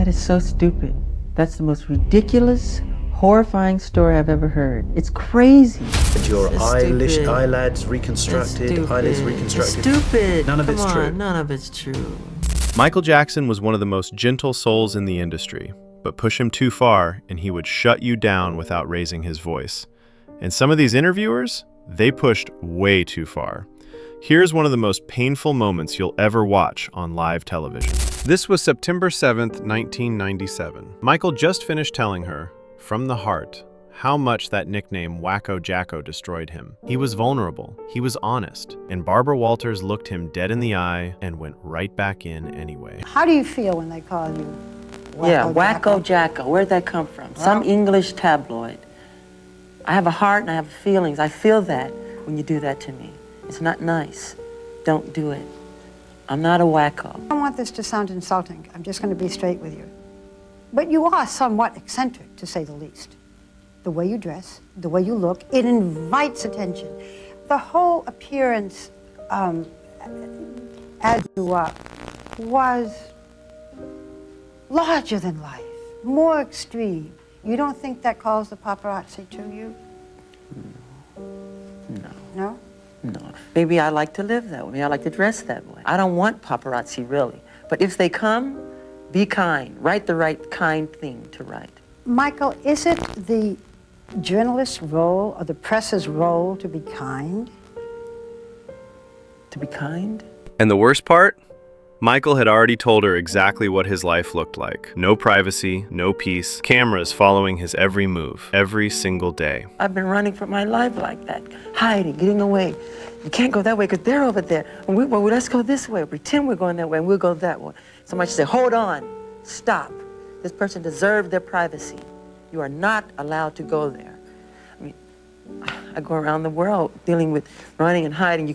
That is so stupid. That's the most ridiculous, horrifying story I've ever heard. It's crazy. And your eyelids reconstructed, eyelids reconstructed. It's stupid. None of it's true. None of it's true. Michael Jackson was one of the most gentle souls in the industry, but push him too far and he would shut you down without raising his voice. And some of these interviewers, they pushed way too far. Here's one of the most painful moments you'll ever watch on live television. This was September 7th, 1997. Michael just finished telling her, from the heart, how much that nickname Wacko Jacko destroyed him. He was vulnerable, he was honest, and Barbara Walters looked him dead in the eye and went right back in anyway. How do you feel when they call you Wacko Jacko? Where'd that come from? Well, some English tabloid. I have a heart and I have feelings. I feel that when you do that to me. It's not nice. Don't do it. I'm not a wacko. I don't want this to sound insulting. I'm just going to be straight with you. But you are somewhat eccentric, to say the least. The way you dress, the way you look, it invites attention. The whole appearance as you grew up was larger than life, more extreme. You don't think that calls the paparazzi to you? No. No? No. Maybe I like to live that way. Maybe I like to dress that way. I don't want paparazzi, really. But if they come, be kind. Write the right kind thing to write. Michael, is it the journalist's role or the press's role to be kind? To be kind? And the worst part? Michael had already told her exactly what his life looked like. No privacy, no peace, cameras following his every move, every single day. I've been running for my life like that, hiding, getting away. You can't go that way because they're over there. Well, let's go this way. Pretend we're going that way and we'll go that way. Somebody say, hold on, stop. This person deserved their privacy. You are not allowed to go there. I mean, I go around the world dealing with running and hiding.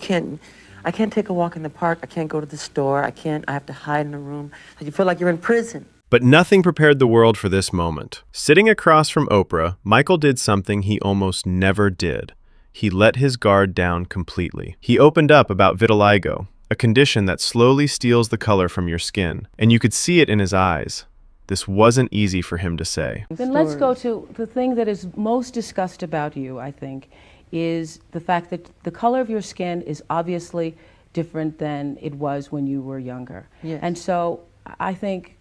I can't take a walk in the park. I can't go to the store. I have to hide in a room. You feel like you're in prison. But nothing prepared the world for this moment. Sitting across from Oprah, Michael did something he almost never did. He let his guard down completely. He opened up about vitiligo, a condition that slowly steals the color from your skin, and you could see it in his eyes. This wasn't easy for him to say. Then let's go to the thing that is most discussed about you, I think, is the fact that the color of your skin is obviously different than it was when you were younger. Yes. And so I think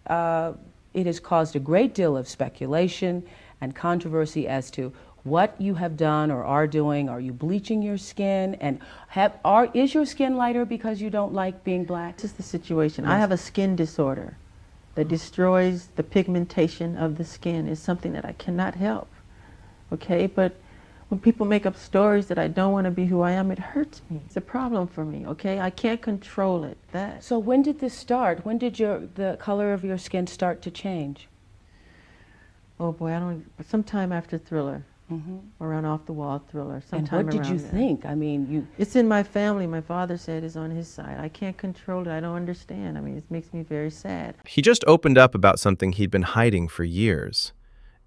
it has caused a great deal of speculation and controversy as to what you have done or are doing. Are you bleaching your skin? And is your skin lighter because you don't like being black? This is the situation. I have a skin disorder that destroys the pigmentation of the skin. It's something that I cannot help, okay? But when people make up stories that I don't want to be who I am, it hurts me. It's a problem for me, okay? I can't control it. So when did this start? When did the color of your skin start to change? Oh boy, sometime after Thriller. Around Off the Wall Thriller. And what did you think? I mean, it's in my family. My father said it's on his side. I can't control it. I don't understand. I mean, it makes me very sad. He just opened up about something he'd been hiding for years.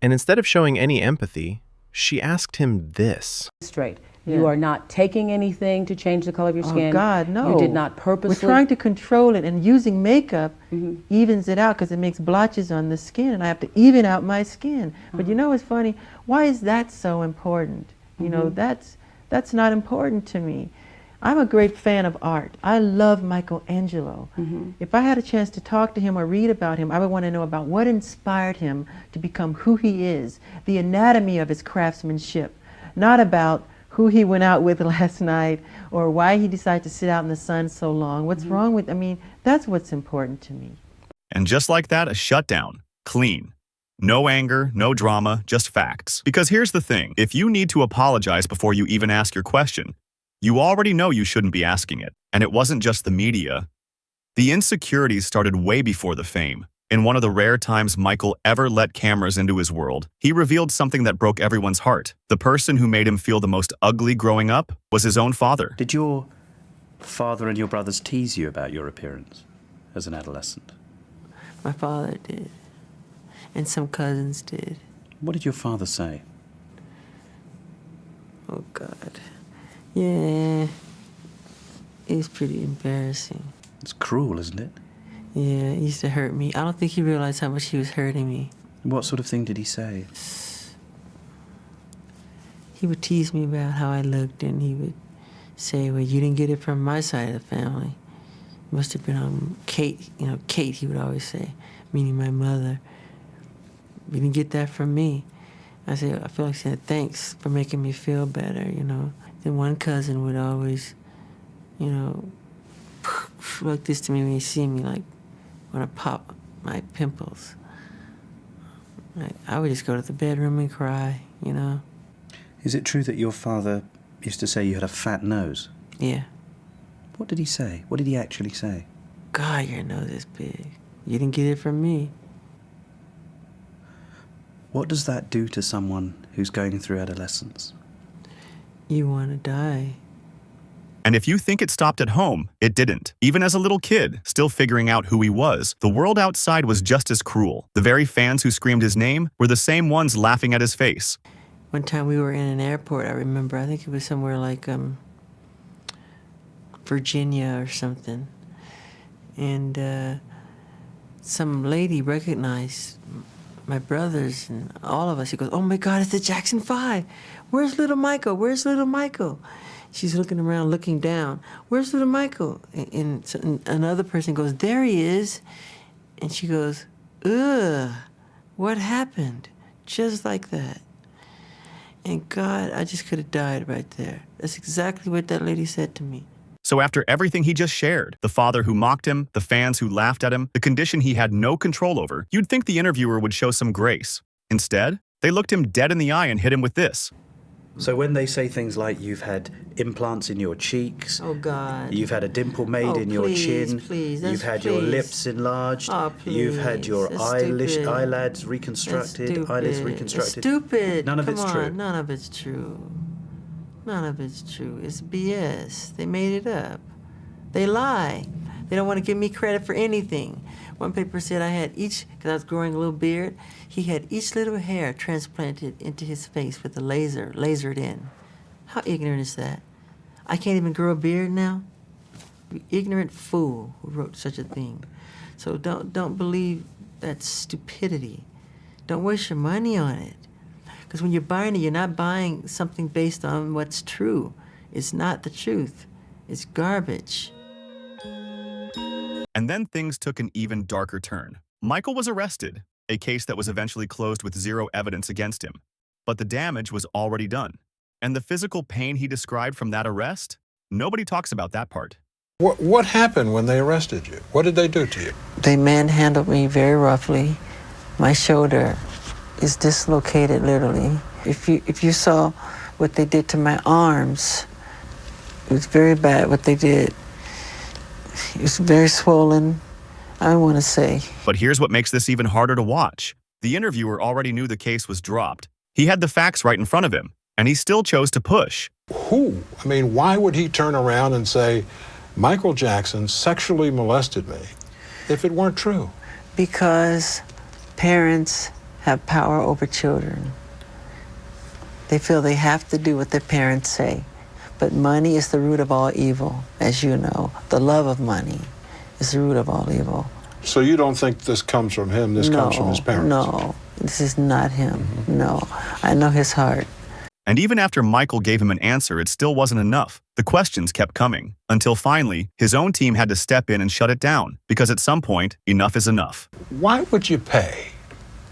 And instead of showing any empathy, she asked him this. Straight. Yeah. You are not taking anything to change the color of your skin. Oh God, no. You did not purposely. We're trying to control it, and using makeup evens it out because it makes blotches on the skin, and I have to even out my skin. But you know what's funny? Why is that so important? You know, that's not important to me. I'm a great fan of art. I love Michelangelo. If I had a chance to talk to him or read about him, I would want to know about what inspired him to become who he is, the anatomy of his craftsmanship, not about who he went out with last night or why he decided to sit out in the sun so long. What's wrong with, I mean, that's what's important to me. And just like that, a shutdown. Clean. No anger, no drama, just facts. Because here's the thing, if you need to apologize before you even ask your question, you already know you shouldn't be asking it. And it wasn't just the media. The insecurities started way before the fame. In one of the rare times Michael ever let cameras into his world, he revealed something that broke everyone's heart. The person who made him feel the most ugly growing up was his own father. Did your father and your brothers tease you about your appearance as an adolescent? My father did. And some cousins did. What did your father say? Oh, God. Yeah. It's pretty embarrassing. It's cruel, isn't it? Yeah, it used to hurt me. I don't think he realized how much he was hurting me. What sort of thing did he say? He would tease me about how I looked, and he would say, well, you didn't get it from my side of the family. It must have been on Kate, Kate, he would always say, meaning my mother. You didn't get that from me. I feel like saying, thanks for making me feel better, Then one cousin would always, like this to me when he see me, like, want to pop my pimples. I would just go to the bedroom and cry, Is it true that your father used to say you had a fat nose? Yeah. What did he say? What did he actually say? God, your nose is big. You didn't get it from me. What does that do to someone who's going through adolescence? You want to die. And if you think it stopped at home, it didn't. Even as a little kid, still figuring out who he was, the world outside was just as cruel. The very fans who screamed his name were the same ones laughing at his face. One time we were in an airport, I remember, I think it was somewhere like Virginia or something. And some lady recognized my brothers and all of us. She goes, oh my God, it's the Jackson 5. Where's little Michael? Where's little Michael? She's looking around, looking down. Where's little Michael? And another person goes, there he is. And she goes, ugh, what happened? Just like that. And God, I just could have died right there. That's exactly what that lady said to me. So after everything he just shared, the father who mocked him, the fans who laughed at him, the condition he had no control over, you'd think the interviewer would show some grace. Instead, they looked him dead in the eye and hit him with this. So when they say things like you've had implants in your cheeks, oh God, you've had a dimple made in your chin, you've had your lips enlarged, you've had your eyelids reconstructed, eyelids reconstructed. That's stupid. None of it's true. None of it's true. None of it's true. It's BS. They made it up. They lie. They don't want to give me credit for anything. One paper said I had each, because I was growing a little beard, he had each little hair transplanted into his face with a laser, lasered in. How ignorant is that? I can't even grow a beard now? You ignorant fool who wrote such a thing. So don't believe that stupidity. Don't waste your money on it. Because when you're buying it, you're not buying something based on what's true. It's not the truth. It's garbage. And then things took an even darker turn. Michael was arrested, a case that was eventually closed with zero evidence against him. But the damage was already done. And the physical pain he described from that arrest? Nobody talks about that part. What happened when they arrested you? What did they do to you? They manhandled me very roughly. My shoulder is dislocated, literally. If you saw what they did to my arms, it was very bad what they did. It was very swollen, I want to say. But here's what makes this even harder to watch. The interviewer already knew the case was dropped. He had the facts right in front of him, and he still chose to push. Who? I mean, why would he turn around and say, Michael Jackson sexually molested me, if it weren't true? Because parents have power over children. They feel they have to do what their parents say. But money is the root of all evil, as you know. The love of money is the root of all evil. So you don't think this comes from him, this comes from his parents? No, this is not him, no. I know his heart. And even after Michael gave him an answer, it still wasn't enough. The questions kept coming, until finally, his own team had to step in and shut it down, because at some point, enough is enough. Why would you pay?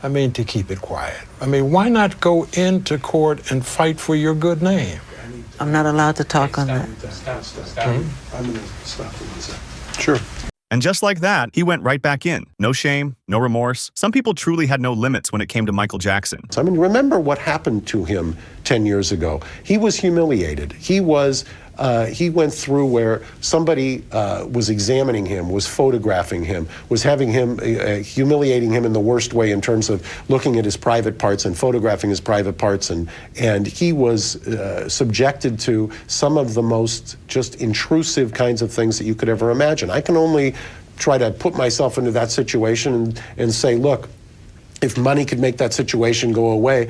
To keep it quiet. Why not go into court and fight for your good name? I'm not allowed to talk on that. I'm going to stop for 1 second. Sure. And just like that, he went right back in. No shame, no remorse. Some people truly had no limits when it came to Michael Jackson. Remember what happened to him 10 years ago. He was humiliated. He went through where somebody was examining him, was photographing him, was having him, humiliating him in the worst way in terms of looking at his private parts and photographing his private parts. And he was subjected to some of the most just intrusive kinds of things that you could ever imagine. I can only try to put myself into that situation and say, look, if money could make that situation go away,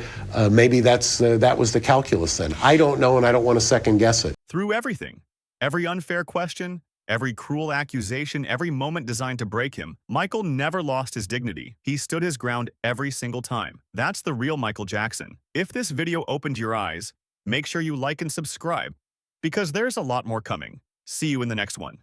maybe that was the calculus then. I don't know, and I don't want to second guess it. Through everything, every unfair question, Every cruel accusation, every moment designed to break him, Michael never lost his dignity. He stood his ground every single time. That's the real Michael Jackson. If this video opened your eyes, make sure you like and subscribe, because there's a lot more coming. See you in the next one.